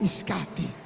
Escape.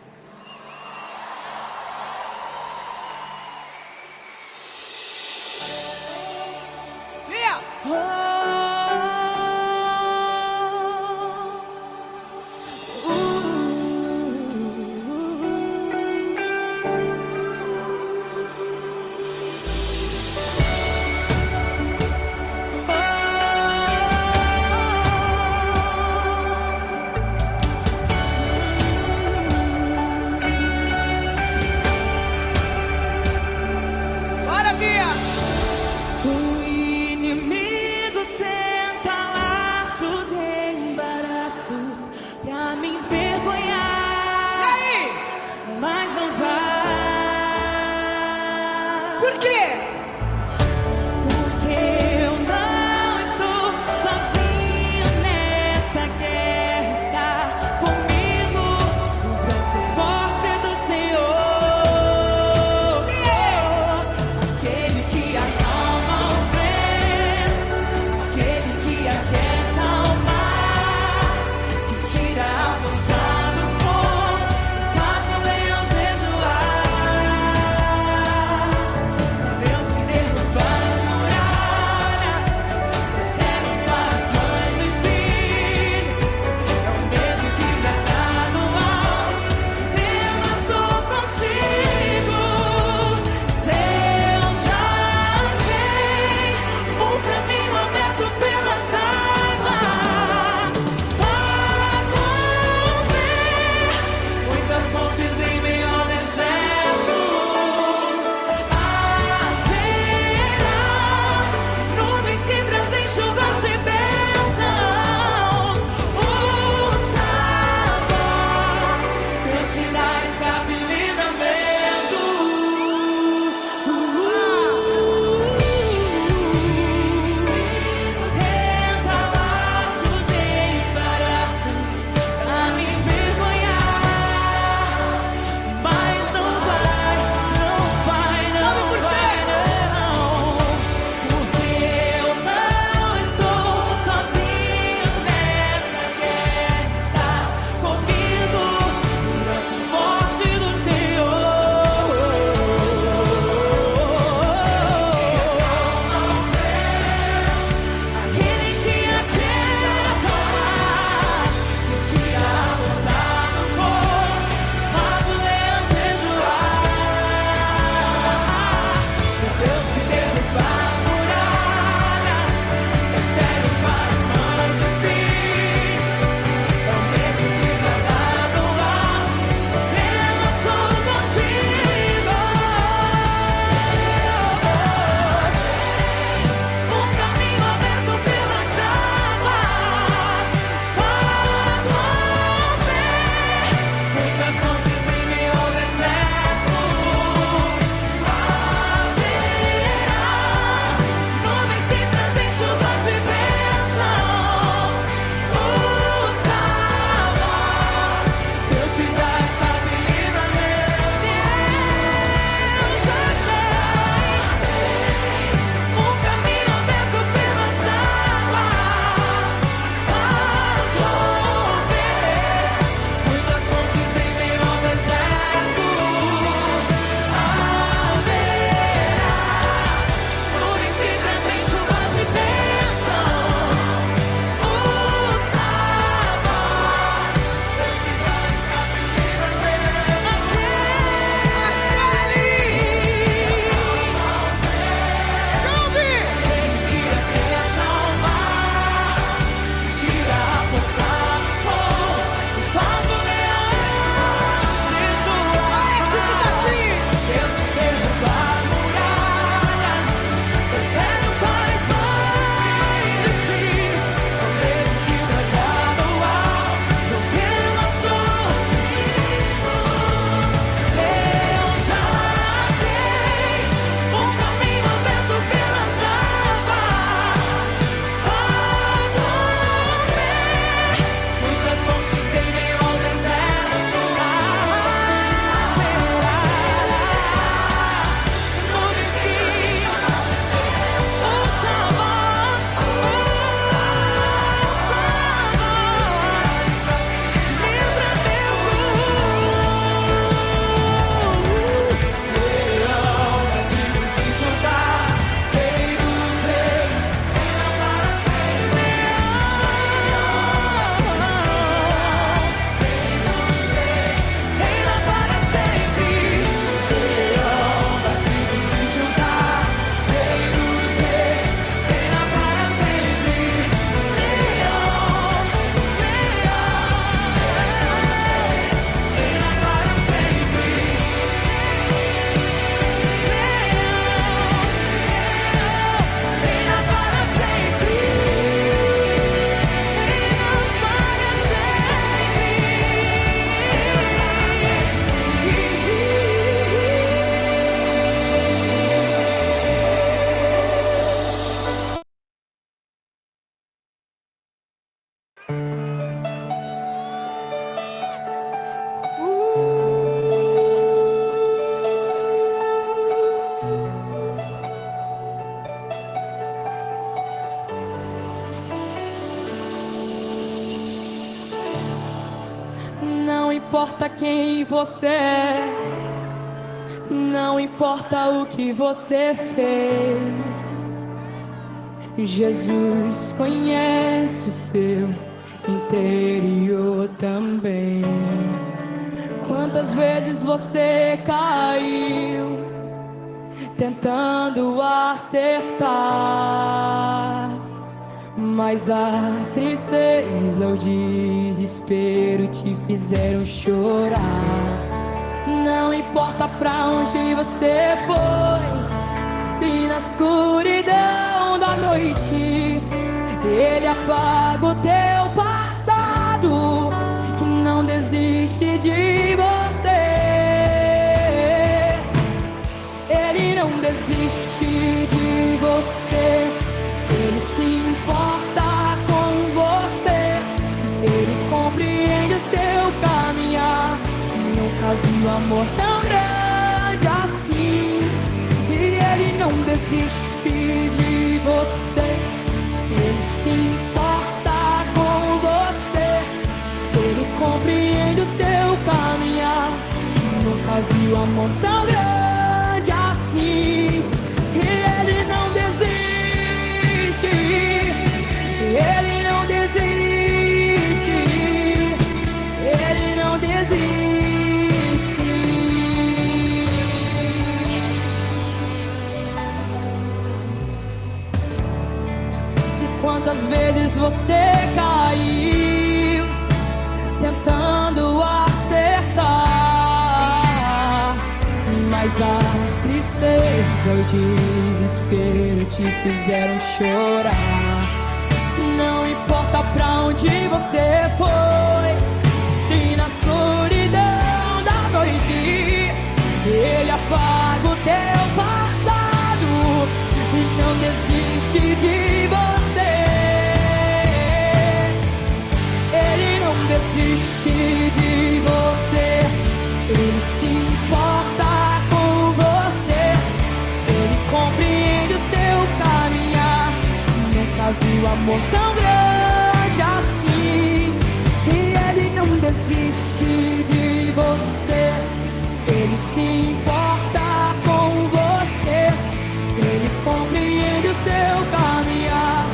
importa quem você é, não importa o que você fez, Jesus conhece o seu interior também. Quantas vezes você caiu tentando acertar, mas a tristeza, o desespero te fizeram chorar. Não importa pra onde você foi, se na escuridão da noite Ele apaga o teu passado e não desiste de você. Ele não desiste de você, Ele se importa com você, Ele compreende o seu caminhar. Nunca vi um amor tão grande assim. E Ele não desiste de você, Ele se importa com você, Ele compreende o seu caminhar. Nunca vi um amor tão grande assim. E Ele não desiste, Ele não desiste, Ele não desiste. Quantas vezes você caiu tentando acertar, mas a tristeza, o desespero te fizeram chorar. Não importa pra onde você foi, se na escuridão da noite Ele apaga o teu passado e não desiste de você. Ele não desiste de você, Ele se importa com você, Ele compreende o seu caminhar. Nunca vi um amor tão grande assim. E Ele não desiste de você, Ele se importa com você, Ele compreende o seu caminhar.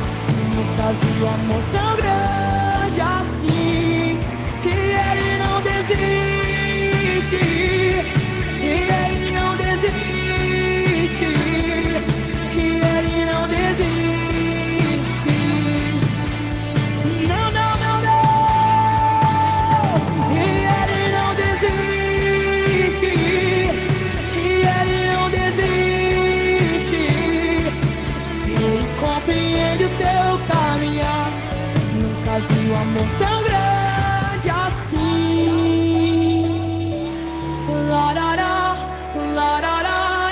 Nunca vi um amor tão grande assim. E Ele não desiste, e Ele não desiste, e Ele não desiste. Não, não, não, não. E Ele não desiste, e Ele não desiste. Ele compreende o seu caminhar. Nunca vi um amor tão grande assim. Larará, lararararará.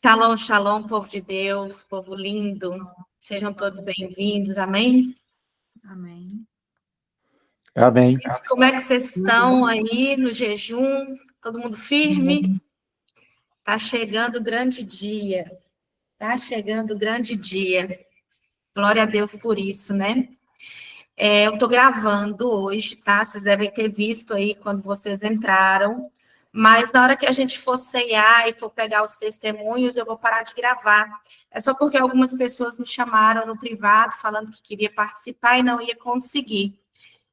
Shalom, shalom, povo de Deus, povo lindo. Sejam todos bem-vindos, amém? Amém. Amém. Gente, como é que vocês estão aí no jejum? Todo mundo firme? Tá chegando o grande dia. Tá chegando o grande dia. Glória a Deus por isso, né? Eu tô gravando hoje, tá? Vocês devem ter visto aí quando vocês entraram. Mas na hora que a gente for ceiar e for pegar os testemunhos, eu vou parar de gravar. É só porque algumas pessoas me chamaram no privado falando que queria participar e não ia conseguir.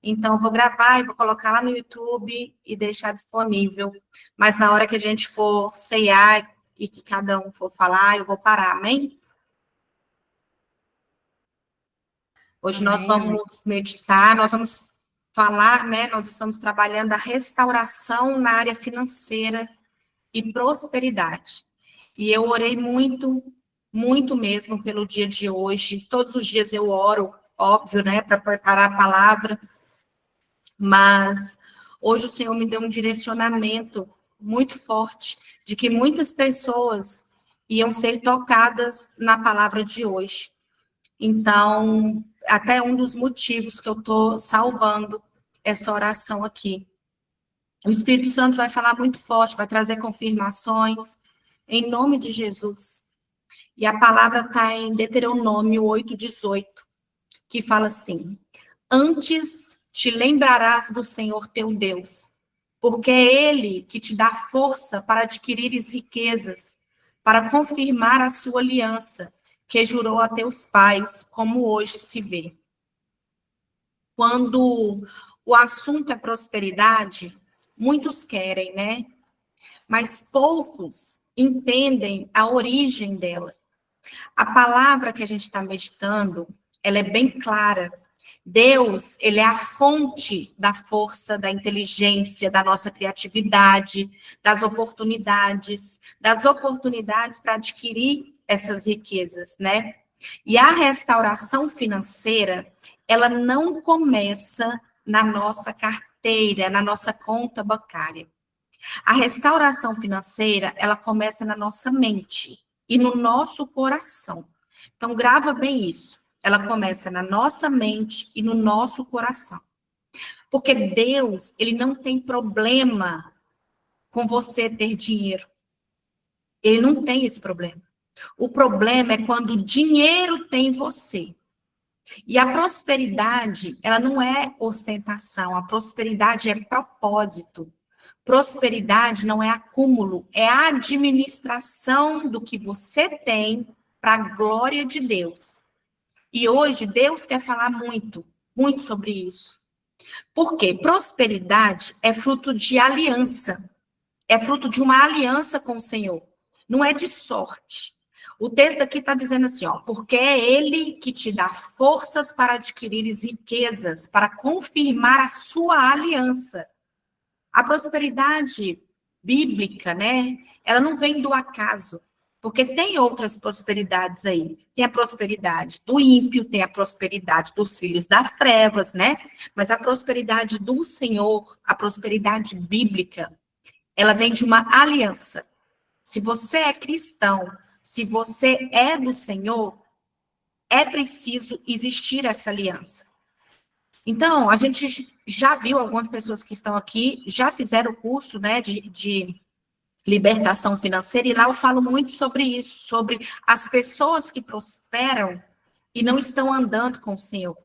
Então, eu vou gravar e vou colocar lá no YouTube e deixar disponível. Mas na hora que a gente for ceiar e que cada um for falar, eu vou parar, amém? Hoje nós vamos meditar, nós vamos falar, né? Nós estamos trabalhando a restauração na área financeira e prosperidade. E eu orei muito, muito mesmo pelo dia de hoje. Todos os dias eu oro, óbvio, né? Para preparar a palavra. Mas hoje o Senhor me deu um direcionamento muito forte de que muitas pessoas iam ser tocadas na palavra de hoje. Então, até um dos motivos que eu estou salvando essa oração aqui. O Espírito Santo vai falar muito forte, vai trazer confirmações, em nome de Jesus. E a palavra está em Deuteronômio 8:18, que fala assim: antes te lembrarás do Senhor teu Deus, porque é Ele que te dá força para adquirires riquezas, para confirmar a sua aliança, que jurou a teus pais, como hoje se vê. Quando o assunto é prosperidade, muitos querem, né? Mas poucos entendem a origem dela. A palavra que a gente está meditando, ela é bem clara. Deus, ele é a fonte da força, da inteligência, da nossa criatividade, das oportunidades para adquirir essas riquezas, né? E a restauração financeira, ela não começa na nossa carteira, na nossa conta bancária. A restauração financeira, ela começa na nossa mente e no nosso coração. Então, grava bem isso. Ela começa na nossa mente e no nosso coração. Porque Deus, ele não tem problema com você ter dinheiro. Ele não tem esse problema. O problema é quando o dinheiro tem você. E a prosperidade, ela não é ostentação, a prosperidade é propósito. Prosperidade não é acúmulo, é a administração do que você tem para a glória de Deus. E hoje Deus quer falar muito, muito sobre isso. Porque prosperidade é fruto de aliança, é fruto de uma aliança com o Senhor, não é de sorte. O texto aqui está dizendo assim, ó, porque é Ele que te dá forças para adquirires riquezas, para confirmar a sua aliança. A prosperidade bíblica, né, ela não vem do acaso, porque tem outras prosperidades aí. Tem a prosperidade do ímpio, tem a prosperidade dos filhos das trevas, né? Mas a prosperidade do Senhor, a prosperidade bíblica, ela vem de uma aliança. Se você é cristão, se você é do Senhor, é preciso existir essa aliança. Então, a gente já viu algumas pessoas que estão aqui, já fizeram o curso, né, de libertação financeira, e lá eu falo muito sobre isso, sobre as pessoas que prosperam e não estão andando com o Senhor.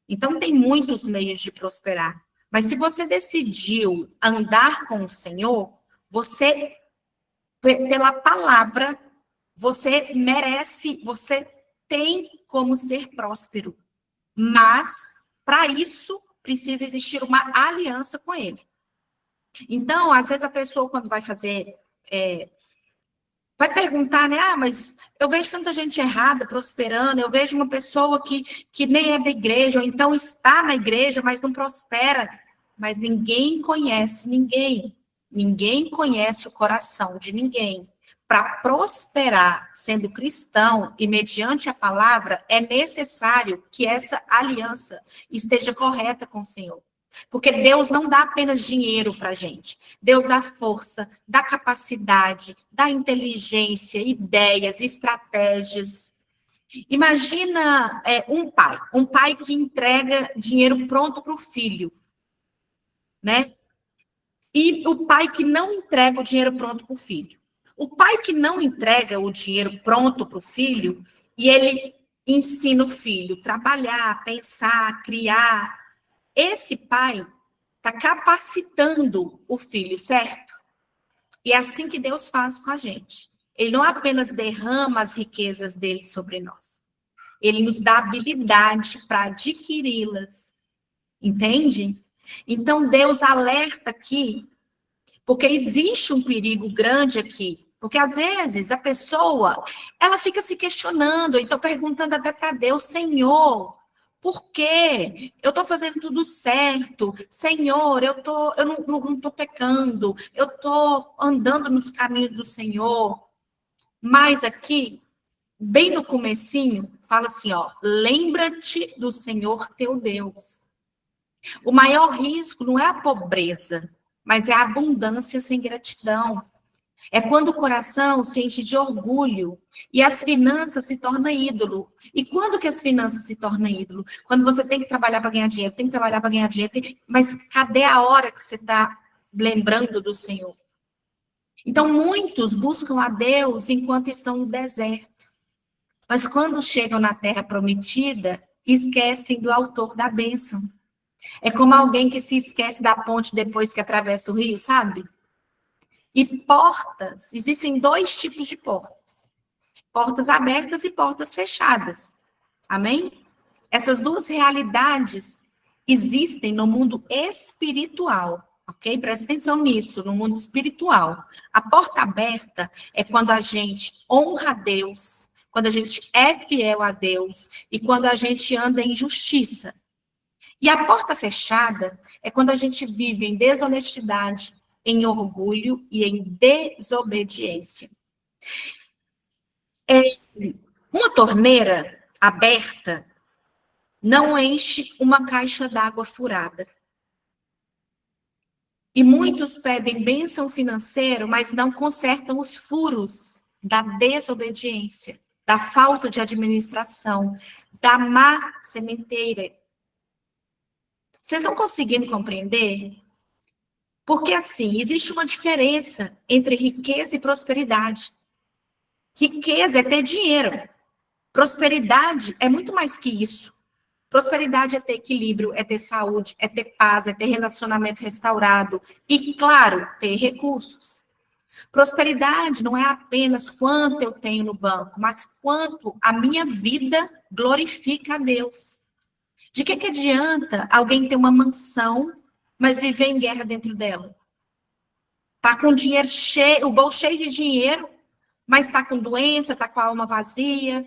Então, tem muitos meios de prosperar. Mas se você decidiu andar com o Senhor, você, pela palavra, você merece, você tem como ser próspero. Mas, para isso, precisa existir uma aliança com Ele. Então, às vezes a pessoa, quando vai fazer, vai perguntar, né? Ah, mas eu vejo tanta gente errada, prosperando, eu vejo uma pessoa que nem é da igreja, ou então está na igreja, mas não prospera. Mas ninguém conhece ninguém. Ninguém conhece o coração de ninguém. Para prosperar sendo cristão e mediante a palavra, é necessário que essa aliança esteja correta com o Senhor. Porque Deus não dá apenas dinheiro para a gente. Deus dá força, dá capacidade, dá inteligência, ideias, estratégias. Imagina um pai que entrega dinheiro pronto para o filho, né? E o pai que não entrega o dinheiro pronto para o filho. O pai que não entrega o dinheiro pronto para o filho, e ele ensina o filho a trabalhar, pensar, criar. Esse pai está capacitando o filho, certo? E é assim que Deus faz com a gente. Ele não apenas derrama as riquezas dele sobre nós. Ele nos dá habilidade para adquiri-las. Entende? Então, Deus alerta aqui, porque existe um perigo grande aqui. Porque, às vezes, a pessoa, ela fica se questionando, então perguntando até para Deus, Senhor, por quê? Eu estou fazendo tudo certo. Senhor, eu não estou pecando. Eu estou andando nos caminhos do Senhor. Mas aqui, bem no comecinho, fala assim, ó, lembra-te do Senhor teu Deus. O maior risco não é a pobreza, mas é a abundância sem gratidão. É quando o coração se enche de orgulho e as finanças se tornam ídolo. E quando que as finanças se tornam ídolo? Quando você tem que trabalhar para ganhar dinheiro, mas cadê a hora que você está lembrando do Senhor. Então, muitos buscam a Deus enquanto estão no deserto. Mas quando chegam na terra prometida, esquecem do autor da bênção. É como alguém que se esquece da ponte depois que atravessa o rio, sabe? E portas, existem 2 tipos de portas. Portas abertas e portas fechadas. Amém? Essas 2 realidades existem no mundo espiritual. Ok? Presta atenção nisso, no mundo espiritual. A porta aberta é quando a gente honra a Deus, quando a gente é fiel a Deus e quando a gente anda em justiça. E a porta fechada é quando a gente vive em desonestidade, em orgulho e em desobediência. Uma torneira aberta não enche uma caixa d'água furada. E muitos pedem bênção financeira, mas não consertam os furos da desobediência, da falta de administração, da má sementeira. Vocês estão conseguindo compreender? Porque, assim, existe uma diferença entre riqueza e prosperidade. Riqueza é ter dinheiro. Prosperidade é muito mais que isso. Prosperidade é ter equilíbrio, é ter saúde, é ter paz, é ter relacionamento restaurado e, claro, ter recursos. Prosperidade não é apenas quanto eu tenho no banco, mas quanto a minha vida glorifica a Deus. De que adianta alguém ter uma mansão, mas viver em guerra dentro dela? Tá com dinheiro cheio, o bolso cheio de dinheiro, mas está com doença, está com a alma vazia.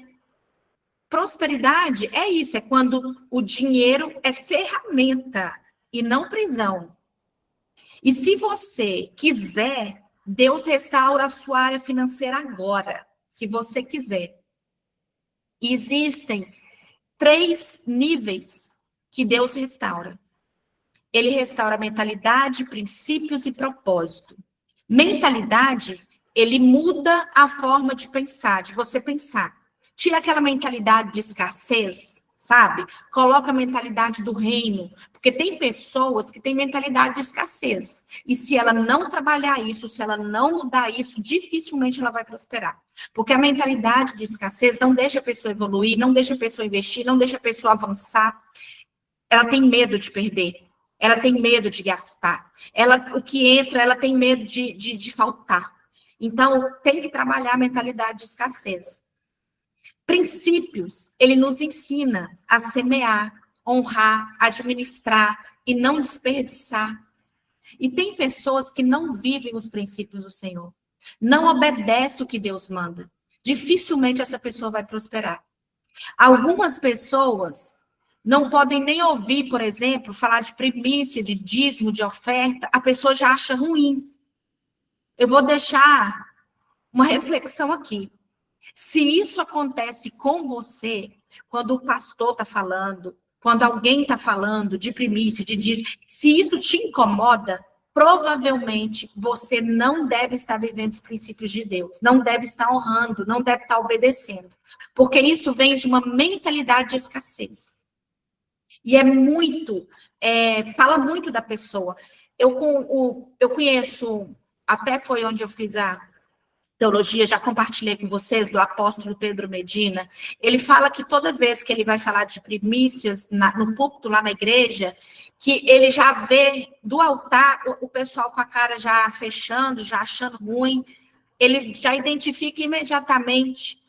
Prosperidade é isso, é quando o dinheiro é ferramenta e não prisão. E se você quiser, Deus restaura a sua área financeira agora, se você quiser. Existem 3 níveis que Deus restaura. Ele restaura mentalidade, princípios e propósito. Mentalidade, ele muda a forma de pensar, de você pensar. Tira aquela mentalidade de escassez, sabe? Coloca a mentalidade do reino. Porque tem pessoas que têm mentalidade de escassez. E se ela não trabalhar isso, se ela não mudar isso, dificilmente ela vai prosperar. Porque a mentalidade de escassez não deixa a pessoa evoluir, não deixa a pessoa investir, não deixa a pessoa avançar. Ela tem medo de perder. Ela tem medo de gastar. O que entra, ela tem medo de faltar. Então, tem que trabalhar a mentalidade de escassez. Princípios, ele nos ensina a semear, honrar, administrar e não desperdiçar. E tem pessoas que não vivem os princípios do Senhor, não obedecem o que Deus manda. Dificilmente essa pessoa vai prosperar. Algumas pessoas não podem nem ouvir, por exemplo, falar de primícia, de dízimo, de oferta, a pessoa já acha ruim. Eu vou deixar uma reflexão aqui. Se isso acontece com você, quando o pastor está falando, quando alguém está falando de primícia, de dízimo, se isso te incomoda, provavelmente você não deve estar vivendo os princípios de Deus, não deve estar honrando, não deve estar obedecendo, porque isso vem de uma mentalidade de escassez. E fala muito da pessoa. Eu conheço, até foi onde eu fiz a teologia, já compartilhei com vocês, do apóstolo Pedro Medina. Ele fala que toda vez que ele vai falar de primícias no púlpito lá na igreja, que ele já vê do altar o pessoal com a cara já fechando, já achando ruim, ele já identifica imediatamente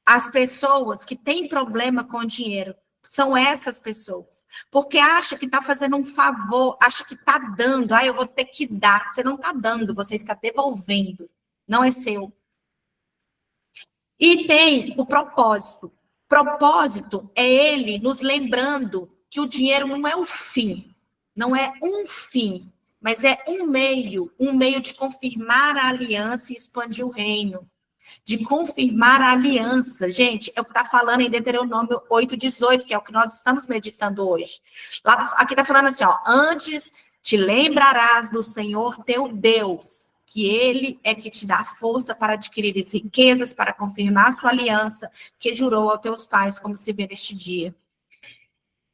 as pessoas que têm problema com o dinheiro. São essas pessoas. Porque acha que está fazendo um favor, acha que está dando. Eu vou ter que dar. Você não está dando, você está devolvendo. Não é seu. E tem o propósito. Propósito é ele nos lembrando que o dinheiro não é o fim. Não é um fim, mas é um meio de confirmar a aliança e expandir o reino. De confirmar a aliança. Gente, é o que está falando em Deuteronômio 8:18, que é o que nós estamos meditando hoje. Aqui está falando assim, antes te lembrarás do Senhor teu Deus, que ele é que te dá força para adquirir as riquezas, para confirmar a sua aliança, que jurou aos teus pais, como se vê neste dia.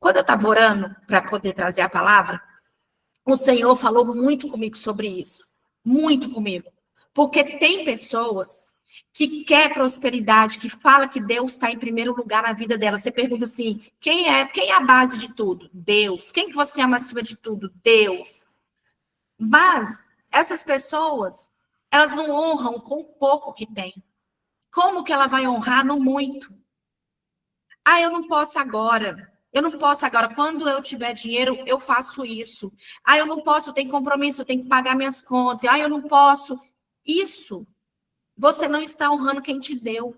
Quando eu estava orando para poder trazer a palavra, O Senhor falou muito comigo sobre isso. Muito comigo. Porque tem pessoas que quer prosperidade, que fala que Deus está em primeiro lugar na vida dela. Você pergunta assim, quem é a base de tudo? Deus. Quem que você ama acima de tudo? Deus. Mas essas pessoas, elas não honram com o pouco que tem. Como que ela vai honrar no muito? Ah, eu não posso agora. Eu não posso agora. Quando eu tiver dinheiro, eu faço isso. Ah, eu não posso, eu tenho compromisso, eu tenho que pagar minhas contas. Ah, eu não posso. Isso, você não está honrando quem te deu.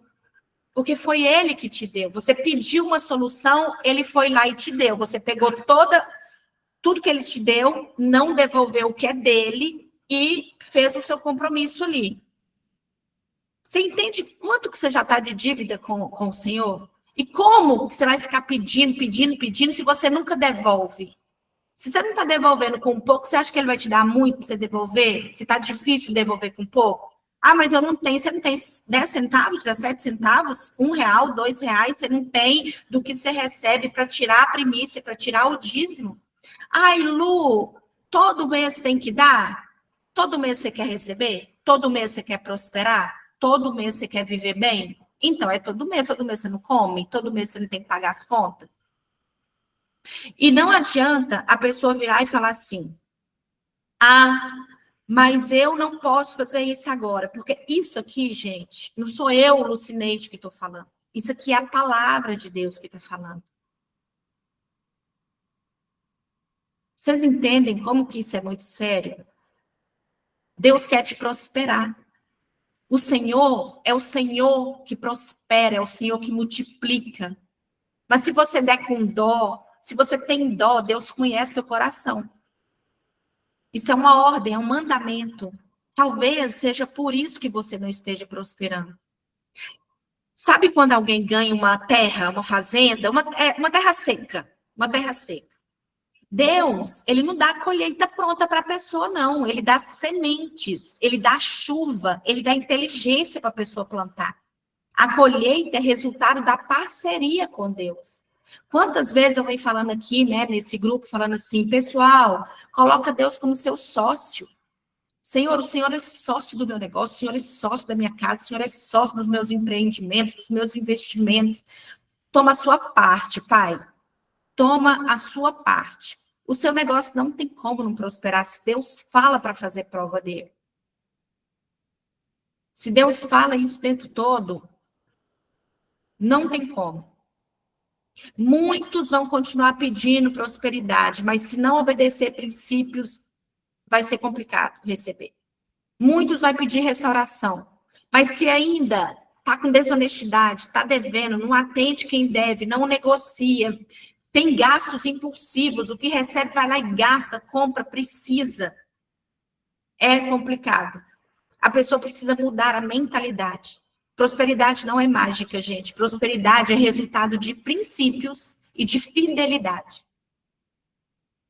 Porque foi ele que te deu. Você pediu uma solução, ele foi lá e te deu. Você pegou tudo que ele te deu, não devolveu o que é dele e fez o seu compromisso ali. Você entende quanto que você já está de dívida com o Senhor? E como que você vai ficar pedindo, se você nunca devolve? Se você não está devolvendo com pouco, você acha que ele vai te dar muito para você devolver? Se está difícil devolver com pouco? Ah, mas eu não tenho. Você não tem 10 centavos, 17 centavos, R$1, R$2, você não tem do que você recebe para tirar a primícia, para tirar o dízimo. Ai, Lu, todo mês tem que dar? Todo mês você quer receber? Todo mês você quer prosperar? Todo mês você quer viver bem? Então, é todo mês você não come? Todo mês você não tem que pagar as contas? E não adianta a pessoa virar e falar assim, ah, mas eu não posso fazer isso agora, porque isso aqui, gente, não sou eu, Lucineide, que estou falando. Isso aqui é a palavra de Deus que está falando. Vocês entendem como que isso é muito sério? Deus quer te prosperar. O Senhor é o Senhor que prospera, é o Senhor que multiplica. Mas se você der com dó, se você tem dó, Deus conhece seu coração. Isso é uma ordem, é um mandamento. Talvez seja por isso que você não esteja prosperando. Sabe quando alguém ganha uma terra, uma fazenda, uma terra seca, uma terra seca. Deus, ele não dá a colheita pronta para a pessoa, não. Ele dá sementes, ele dá chuva, ele dá inteligência para a pessoa plantar. A colheita é resultado da parceria com Deus. Quantas vezes eu venho falando aqui, né, nesse grupo, falando assim, pessoal, coloca Deus como seu sócio. Senhor, o Senhor é sócio do meu negócio, o Senhor é sócio da minha casa, o Senhor é sócio dos meus empreendimentos, dos meus investimentos. Toma a sua parte, Pai. Toma a sua parte. O seu negócio não tem como não prosperar se Deus fala para fazer prova dele. Se Deus fala isso o tempo todo, não tem como. Muitos vão continuar pedindo prosperidade, mas se não obedecer princípios, vai ser complicado receber. Muitos vão pedir restauração, mas se ainda está com desonestidade, está devendo, não atende quem deve, não negocia, tem gastos impulsivos, o que recebe vai lá e gasta, compra, precisa. É complicado. A pessoa precisa mudar a mentalidade. Prosperidade não é mágica, gente. Prosperidade é resultado de princípios e de fidelidade.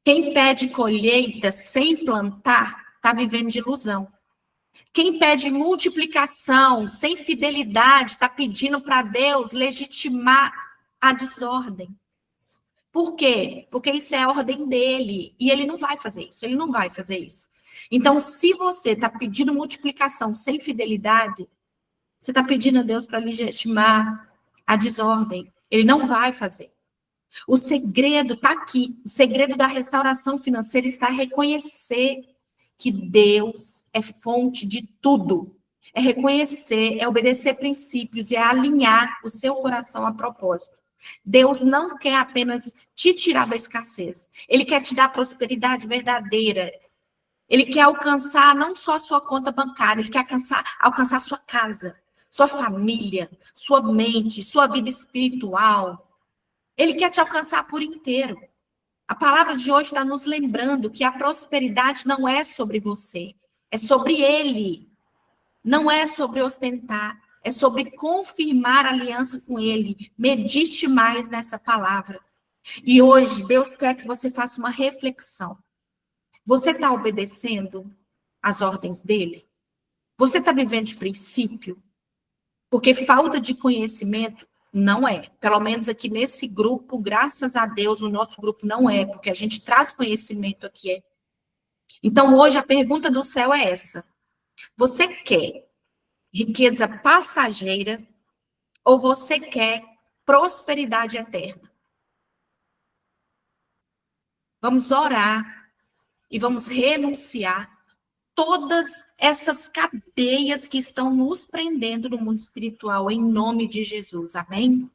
Quem pede colheita sem plantar, está vivendo de ilusão. Quem pede multiplicação sem fidelidade, está pedindo para Deus legitimar a desordem. Por quê? Porque isso é a ordem dele. E ele não vai fazer isso. Ele não vai fazer isso. Então, se você está pedindo multiplicação sem fidelidade, você está pedindo a Deus para legitimar a desordem. Ele não vai fazer. O segredo está aqui. O segredo da restauração financeira está em reconhecer que Deus é fonte de tudo. É reconhecer, é obedecer princípios e é alinhar o seu coração a propósito. Deus não quer apenas te tirar da escassez. Ele quer te dar prosperidade verdadeira. Ele quer alcançar não só a sua conta bancária, ele quer alcançar sua casa, sua família, sua mente, sua vida espiritual. Ele quer te alcançar por inteiro. A palavra de hoje está nos lembrando que a prosperidade não é sobre você, é sobre ele. Não é sobre ostentar, é sobre confirmar a aliança com ele. Medite mais nessa palavra. E hoje, Deus quer que você faça uma reflexão. Você está obedecendo às ordens dele? Você está vivendo de princípio? Porque falta de conhecimento não é. Pelo menos aqui nesse grupo, graças a Deus, o nosso grupo não é, porque a gente traz conhecimento aqui. Então, hoje, a pergunta do céu é essa. Você quer riqueza passageira ou você quer prosperidade eterna? Vamos orar e vamos renunciar todas essas cadeias que estão nos prendendo no mundo espiritual, em nome de Jesus. Amém?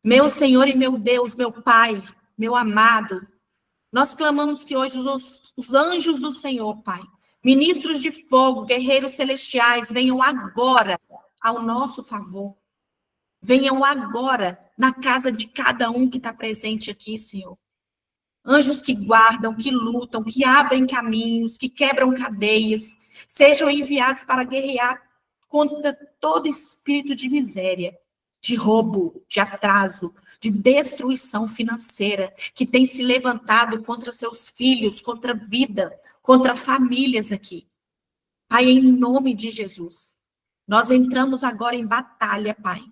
Meu Senhor e meu Deus, meu Pai, meu amado, nós clamamos que hoje os anjos do Senhor, Pai, ministros de fogo, guerreiros celestiais, venham agora ao nosso favor. Venham agora na casa de cada um que está presente aqui, Senhor. Anjos que guardam, que lutam, que abrem caminhos, que quebram cadeias, sejam enviados para guerrear contra todo espírito de miséria, de roubo, de atraso, de destruição financeira, que tem se levantado contra seus filhos, contra a vida, contra famílias aqui. Pai, em nome de Jesus, nós entramos agora em batalha, Pai,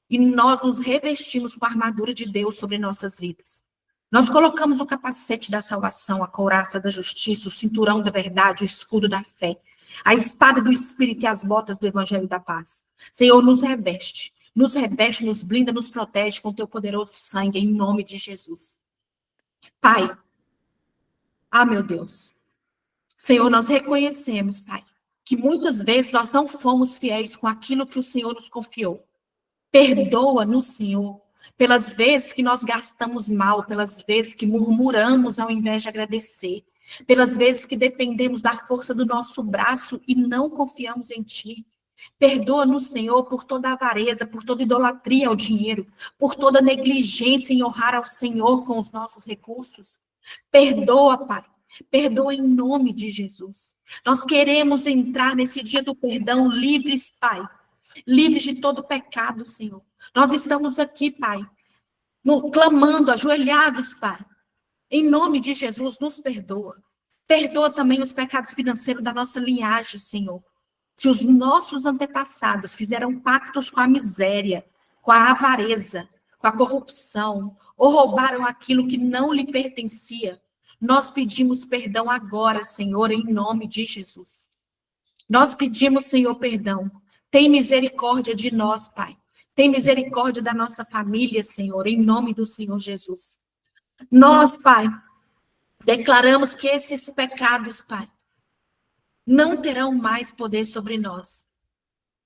e nós nos revestimos com a armadura de Deus sobre nossas vidas. Nós colocamos o capacete da salvação, a couraça da justiça, o cinturão da verdade, o escudo da fé, a espada do Espírito e as botas do Evangelho da paz. Senhor, nos reveste, nos blinda, nos protege com teu poderoso sangue, em nome de Jesus. Pai, meu Deus, Senhor, nós reconhecemos, Pai, que muitas vezes nós não fomos fiéis com aquilo que o Senhor nos confiou. Perdoa-nos, Senhor, pelas vezes que nós gastamos mal, pelas vezes que murmuramos ao invés de agradecer, pelas vezes que dependemos da força do nosso braço e não confiamos em Ti. Perdoa-nos, Senhor, por toda avareza, por toda idolatria ao dinheiro, por toda negligência em honrar ao Senhor com os nossos recursos. Perdoa, Pai. Perdoa em nome de Jesus. Nós queremos entrar nesse dia do perdão livres, Pai. Livres de todo pecado, Senhor. Nós estamos aqui, Pai, clamando, ajoelhados, Pai. Em nome de Jesus, nos perdoa. Perdoa também os pecados financeiros da nossa linhagem, Senhor. Se os nossos antepassados fizeram pactos com a miséria, com a avareza, com a corrupção, ou roubaram aquilo que não lhe pertencia, nós pedimos perdão agora, Senhor, em nome de Jesus. Nós pedimos, Senhor, perdão. Tem misericórdia de nós, Pai. Tem misericórdia da nossa família, Senhor, em nome do Senhor Jesus. Nós, Pai, declaramos que esses pecados, Pai, não terão mais poder sobre nós.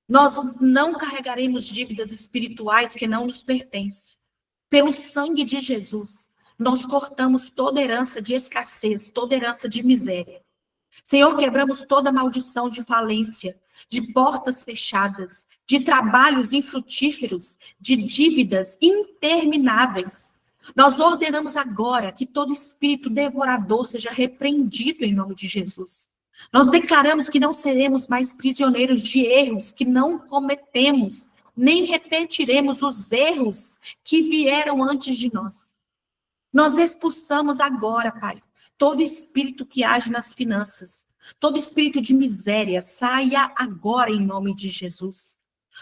Nós não carregaremos dívidas espirituais que não nos pertencem. Pelo sangue de Jesus, nós cortamos toda herança de escassez, toda herança de miséria. Senhor, quebramos toda maldição de falência, de portas fechadas, de trabalhos infrutíferos, de dívidas intermináveis. Nós ordenamos agora que todo espírito devorador seja repreendido em nome de Jesus. Nós declaramos que não seremos mais prisioneiros de erros que não cometemos, nem repetiremos os erros que vieram antes de nós. Nós expulsamos agora, Pai, todo espírito que age nas finanças, todo espírito de miséria, saia agora em nome de Jesus.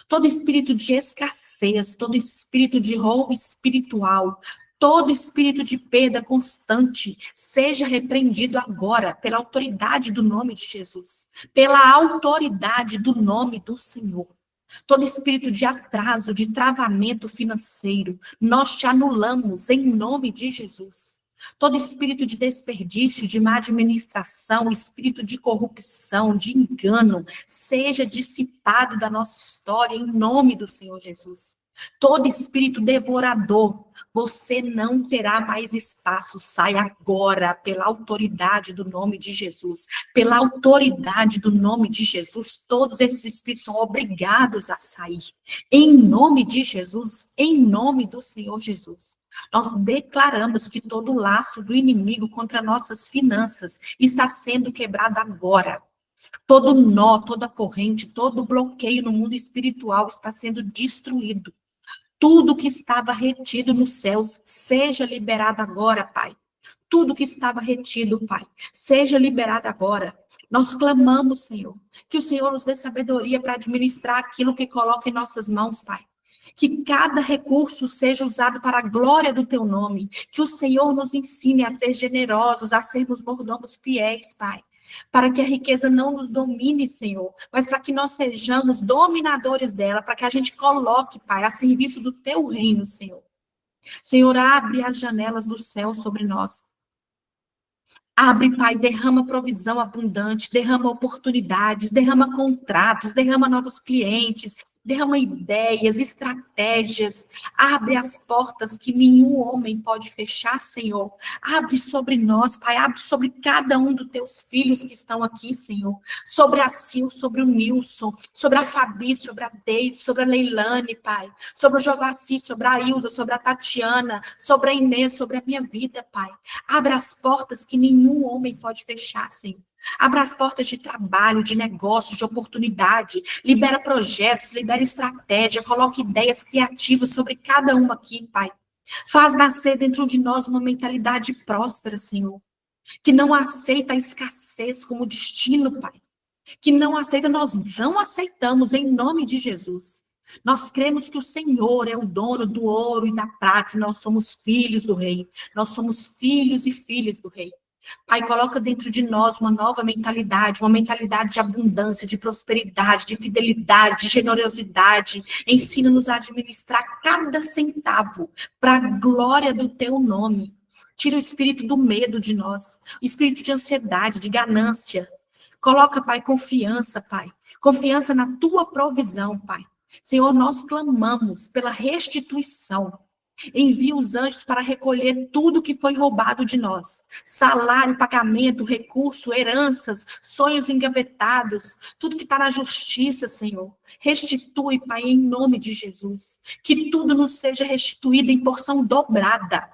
Todo espírito de escassez, todo espírito de roubo espiritual, todo espírito de perda constante, seja repreendido agora pela autoridade do nome de Jesus, pela autoridade do nome do Senhor. Todo espírito de atraso, de travamento financeiro, nós te anulamos em nome de Jesus. Todo espírito de desperdício, de má administração, espírito de corrupção, de engano, seja dissipado da nossa história em nome do Senhor Jesus. Todo espírito devorador, você não terá mais espaço, sai agora pela autoridade do nome de Jesus. Pela autoridade do nome de Jesus, todos esses espíritos são obrigados a sair. Em nome de Jesus, em nome do Senhor Jesus. Nós declaramos que todo laço do inimigo contra nossas finanças está sendo quebrado agora. Todo nó, toda corrente, todo bloqueio no mundo espiritual está sendo destruído. Tudo que estava retido nos céus, seja liberado agora, Pai. Tudo que estava retido, Pai, seja liberado agora. Nós clamamos, Senhor, que o Senhor nos dê sabedoria para administrar aquilo que coloca em nossas mãos, Pai. Que cada recurso seja usado para a glória do teu nome. Que o Senhor nos ensine a ser generosos, a sermos mordomos fiéis, Pai. Para que a riqueza não nos domine, Senhor, mas para que nós sejamos dominadores dela, para que a gente coloque, Pai, a serviço do teu reino, Senhor. Senhor, abre as janelas do céu sobre nós. Abre, Pai, derrama provisão abundante, derrama oportunidades, derrama contratos, derrama novos clientes, derrama ideias, estratégias. Abre as portas que nenhum homem pode fechar, Senhor. Abre sobre nós, Pai, abre sobre cada um dos teus filhos que estão aqui, Senhor. Sobre a Sil, sobre o Nilson, sobre a Fabi, sobre a Deise, sobre a Leilane, Pai. Sobre o Jovaci, sobre a Ilza, sobre a Tatiana, sobre a Inês, sobre a minha vida, Pai. Abra as portas que nenhum homem pode fechar, Senhor. Abra as portas de trabalho, de negócio, de oportunidade. Libera projetos, libera estratégia. Coloque ideias criativas sobre cada um aqui, Pai. Faz nascer dentro de nós uma mentalidade próspera, Senhor. Que não aceita a escassez como destino, Pai. Que não aceita, nós não aceitamos em nome de Jesus. Nós cremos que o Senhor é o dono do ouro e da prata, e nós somos filhos do Rei. Nós somos filhos e filhas do Rei. Pai, coloca dentro de nós uma nova mentalidade, uma mentalidade de abundância, de prosperidade, de fidelidade, de generosidade. Ensina-nos a administrar cada centavo para a glória do teu nome. Tira o espírito do medo de nós, o espírito de ansiedade, de ganância. Coloca, Pai, confiança, Pai. Confiança na tua provisão, Pai. Senhor, nós clamamos pela restituição. Envia os anjos para recolher tudo que foi roubado de nós. Salário, pagamento, recurso, heranças, sonhos engavetados, tudo que está na justiça, Senhor. Restitui, Pai, em nome de Jesus. Que tudo nos seja restituído em porção dobrada.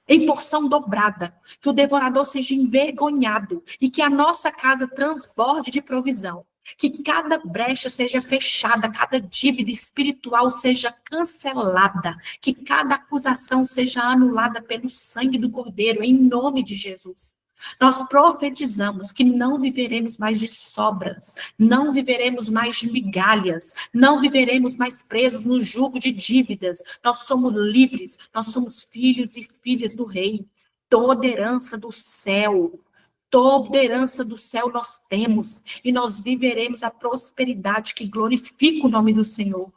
Em porção dobrada. Que o devorador seja envergonhado e que a nossa casa transborde de provisão. Que cada brecha seja fechada, cada dívida espiritual seja cancelada, que cada acusação seja anulada pelo sangue do Cordeiro, em nome de Jesus. Nós profetizamos que não viveremos mais de sobras, não viveremos mais de migalhas, não viveremos mais presos no jugo de dívidas. Nós somos livres, nós somos filhos e filhas do Rei. Toda herança do céu, toda herança do céu nós temos, e nós viveremos a prosperidade que glorifica o nome do Senhor.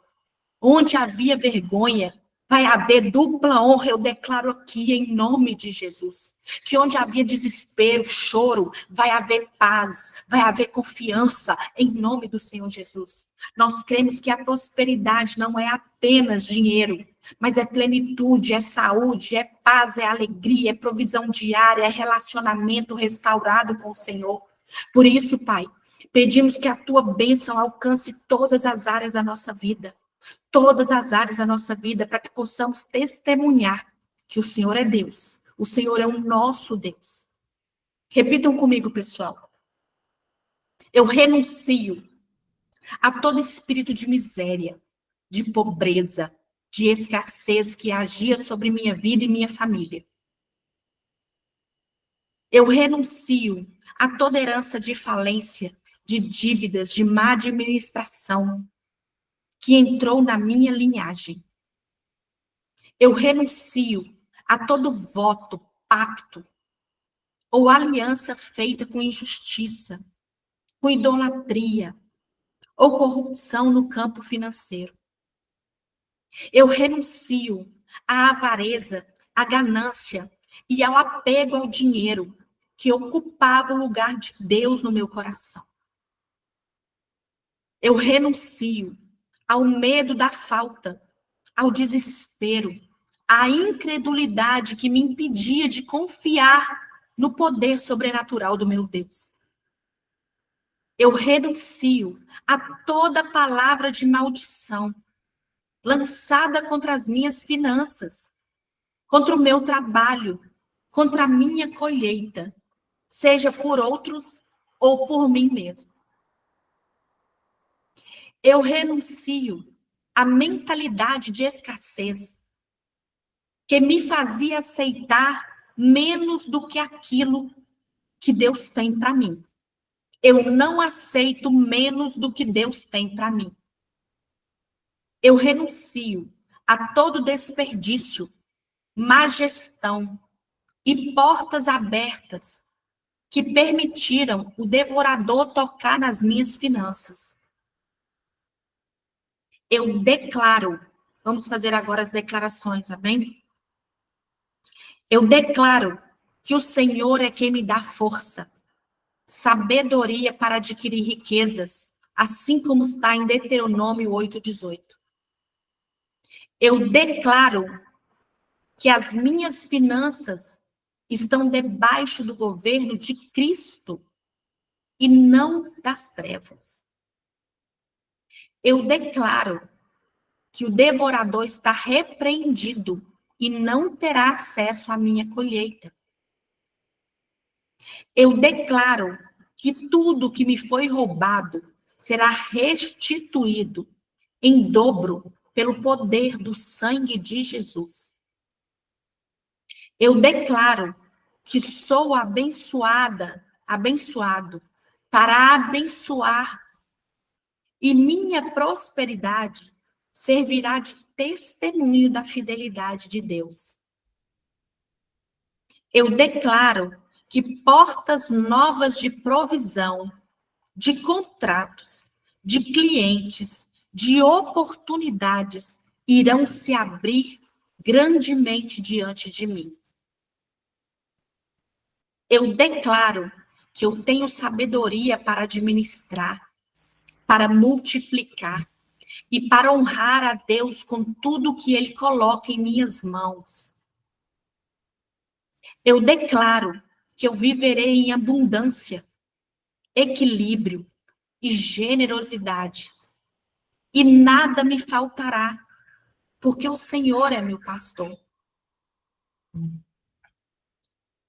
Onde havia vergonha, vai haver dupla honra, eu declaro aqui em nome de Jesus. Que onde havia desespero, choro, vai haver paz, vai haver confiança em nome do Senhor Jesus. Nós cremos que a prosperidade não é apenas dinheiro, mas é plenitude, é saúde, é paz, é alegria, é provisão diária, é relacionamento restaurado com o Senhor. Por isso, Pai, pedimos que a tua bênção alcance todas as áreas da nossa vida. Todas as áreas da nossa vida, para que possamos testemunhar que o Senhor é Deus. O Senhor é o nosso Deus. Repitam comigo, pessoal. Eu renuncio a todo espírito de miséria, de pobreza, de escassez que agia sobre minha vida e minha família. Eu renuncio a toda herança de falência, de dívidas, de má administração que entrou na minha linhagem. Eu renuncio a todo voto, pacto ou aliança feita com injustiça, com idolatria ou corrupção no campo financeiro. Eu renuncio à avareza, à ganância e ao apego ao dinheiro que ocupava o lugar de Deus no meu coração. Eu renuncio ao medo da falta, ao desespero, à incredulidade que me impedia de confiar no poder sobrenatural do meu Deus. Eu renuncio a toda palavra de maldição lançada contra as minhas finanças, contra o meu trabalho, contra a minha colheita, seja por outros ou por mim mesmo. Eu renuncio à mentalidade de escassez que me fazia aceitar menos do que aquilo que Deus tem para mim. Eu não aceito menos do que Deus tem para mim. Eu renuncio a todo desperdício, má gestão e portas abertas que permitiram o devorador tocar nas minhas finanças. Eu declaro, vamos fazer agora as declarações, amém? Eu declaro que o Senhor é quem me dá força, sabedoria para adquirir riquezas, assim como está em Deuteronômio 8:18. Eu declaro que as minhas finanças estão debaixo do governo de Cristo e não das trevas. Eu declaro que o devorador está repreendido e não terá acesso à minha colheita. Eu declaro que tudo que me foi roubado será restituído em dobro pelo poder do sangue de Jesus. Eu declaro que sou abençoado para abençoar, e minha prosperidade servirá de testemunho da fidelidade de Deus. Eu declaro que portas novas de provisão, de contratos, de clientes, de oportunidades irão se abrir grandemente diante de mim. Eu declaro que eu tenho sabedoria para administrar, para multiplicar e para honrar a Deus com tudo que Ele coloca em minhas mãos. Eu declaro que eu viverei em abundância, equilíbrio e generosidade, e nada me faltará, porque o Senhor é meu pastor.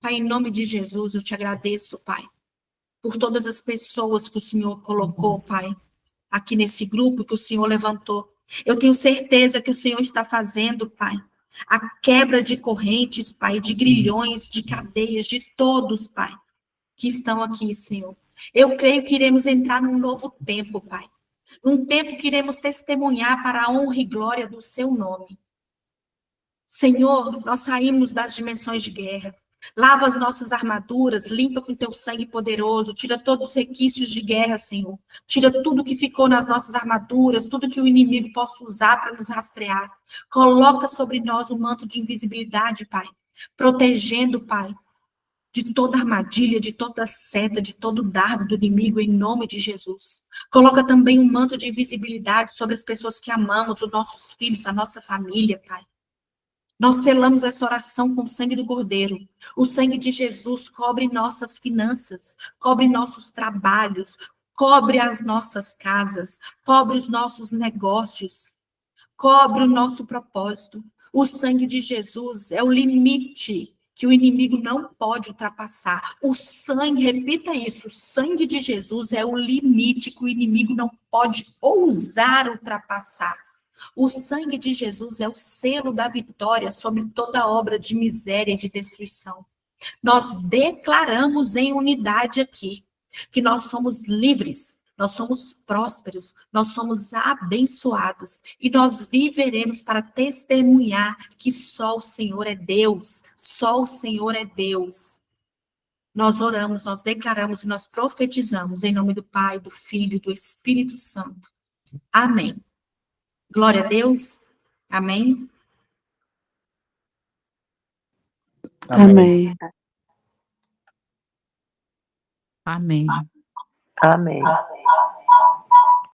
Pai, em nome de Jesus, eu te agradeço, Pai, por todas as pessoas que o Senhor colocou, Pai, aqui nesse grupo que o Senhor levantou. Eu tenho certeza que o Senhor está fazendo, Pai, a quebra de correntes, Pai, de grilhões, de cadeias, de todos, Pai, que estão aqui, Senhor. Eu creio que iremos entrar num novo tempo, Pai. Num tempo que iremos testemunhar para a honra e glória do seu nome. Senhor, nós saímos das dimensões de guerra. Lava as nossas armaduras, limpa com teu sangue poderoso, tira todos os requisitos de guerra, Senhor. Tira tudo que ficou nas nossas armaduras, tudo que o inimigo possa usar para nos rastrear. Coloca sobre nós um manto de invisibilidade, Pai, protegendo, Pai, de toda armadilha, de toda seta, de todo dardo do inimigo, em nome de Jesus. Coloca também um manto de invisibilidade sobre as pessoas que amamos, os nossos filhos, a nossa família, Pai. Nós selamos essa oração com o sangue do Cordeiro. O sangue de Jesus cobre nossas finanças, cobre nossos trabalhos, cobre as nossas casas, cobre os nossos negócios, cobre o nosso propósito. O sangue de Jesus é o limite que o inimigo não pode ultrapassar. O sangue, repita isso, o sangue de Jesus é o limite que o inimigo não pode ousar ultrapassar. O sangue de Jesus é o selo da vitória sobre toda obra de miséria e de destruição. Nós declaramos em unidade aqui que nós somos livres, nós somos prósperos, nós somos abençoados e nós viveremos para testemunhar que só o Senhor é Deus, só o Senhor é Deus. Nós oramos, nós declaramos e nós profetizamos em nome do Pai, do Filho e do Espírito Santo. Amém. Glória a Deus. Amém. Amém. Amém. Amém.